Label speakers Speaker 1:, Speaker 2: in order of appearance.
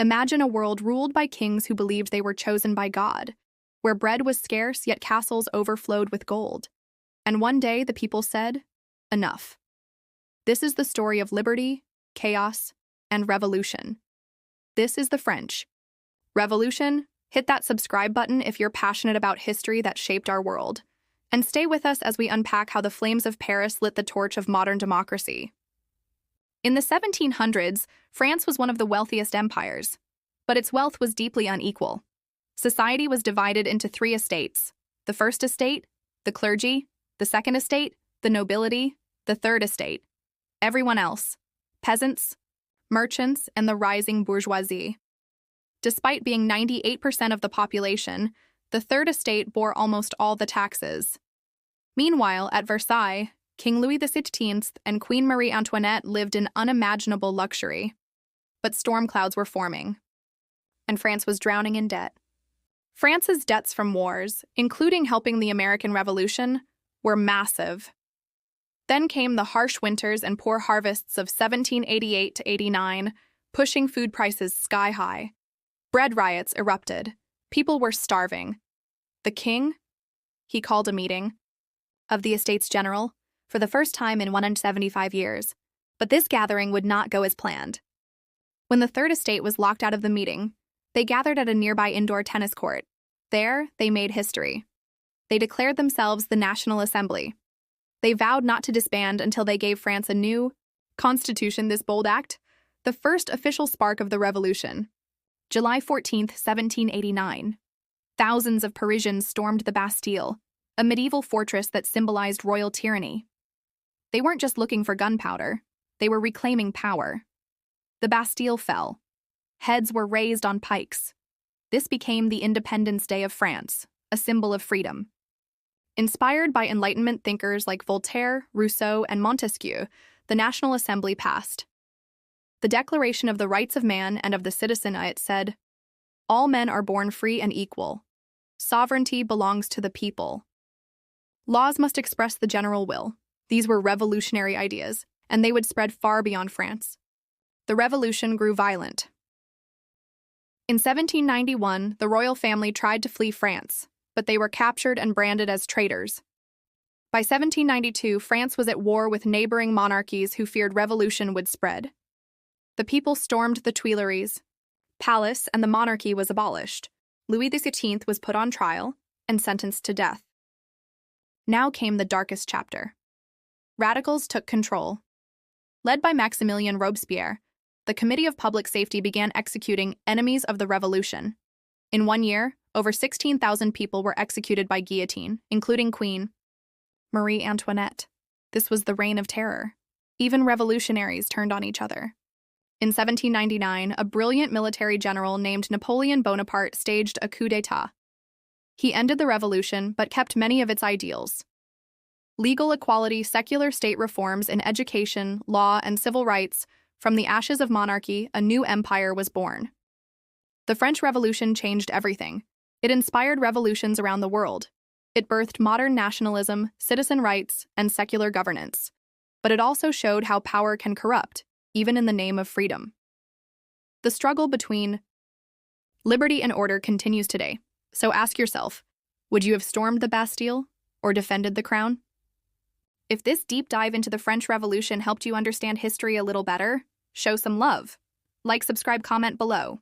Speaker 1: Imagine a world ruled by kings who believed they were chosen by God, where bread was scarce yet castles overflowed with gold. And one day the people said, "Enough." This is the story of liberty, chaos, and revolution. This is the French Revolution. Hit that subscribe button if you're passionate about history that shaped our world. And stay with us as we unpack how the flames of Paris lit the torch of modern democracy. In the 1700s, France was one of the wealthiest empires, but its wealth was deeply unequal. Society was divided into three estates: the first estate, the clergy; the second estate, the nobility; the third estate, everyone else: peasants, merchants, and the rising bourgeoisie. Despite being 98% of the population, the third estate bore almost all the taxes. Meanwhile, at Versailles, King Louis XVI and Queen Marie Antoinette lived in unimaginable luxury. But storm clouds were forming, and France was drowning in debt. France's debts from wars, including helping the American Revolution, were massive. Then came the harsh winters and poor harvests of 1788 to 89, pushing food prices sky high. Bread riots erupted. People were starving. The king, he called a meeting of the Estates General for the first time in 175 years. But this gathering would not go as planned. When the Third Estate was locked out of the meeting, they gathered at a nearby indoor tennis court. There, they made history. They declared themselves the National Assembly. They vowed not to disband until they gave France a new constitution. This bold act, the first official spark of the revolution. July 14, 1789. Thousands of Parisians stormed the Bastille, a medieval fortress that symbolized royal tyranny. They weren't just looking for gunpowder, they were reclaiming power. The Bastille fell. Heads were raised on pikes. This became the Independence Day of France, a symbol of freedom. Inspired by Enlightenment thinkers like Voltaire, Rousseau, and Montesquieu, the National Assembly passed the Declaration of the Rights of Man and of the Citizen. It said, "All men are born free and equal. Sovereignty belongs to the people. Laws must express the general will." These were revolutionary ideas, and they would spread far beyond France. The revolution grew violent. In 1791, the royal family tried to flee France, but they were captured and branded as traitors. By 1792, France was at war with neighboring monarchies who feared revolution would spread. The people stormed the Tuileries Palace, and the monarchy was abolished. Louis XVI was put on trial and sentenced to death. Now came the darkest chapter. Radicals took control. Led by Maximilien Robespierre, the Committee of Public Safety began executing enemies of the revolution. In 1 year, over 16,000 people were executed by guillotine, including Queen Marie Antoinette. This was the reign of terror. Even revolutionaries turned on each other. In 1799, a brilliant military general named Napoleon Bonaparte staged a coup d'état. He ended the revolution but kept many of its ideals. Legal equality, secular state reforms in education, law, and civil rights. From the ashes of monarchy, a new empire was born. The French Revolution changed everything. It inspired revolutions around the world. It birthed modern nationalism, citizen rights, and secular governance. But it also showed how power can corrupt, even in the name of freedom. The struggle between liberty and order continues today. So ask yourself, would you have stormed the Bastille or defended the crown? If this deep dive into the French Revolution helped you understand history a little better, show some love. Like, subscribe, comment below.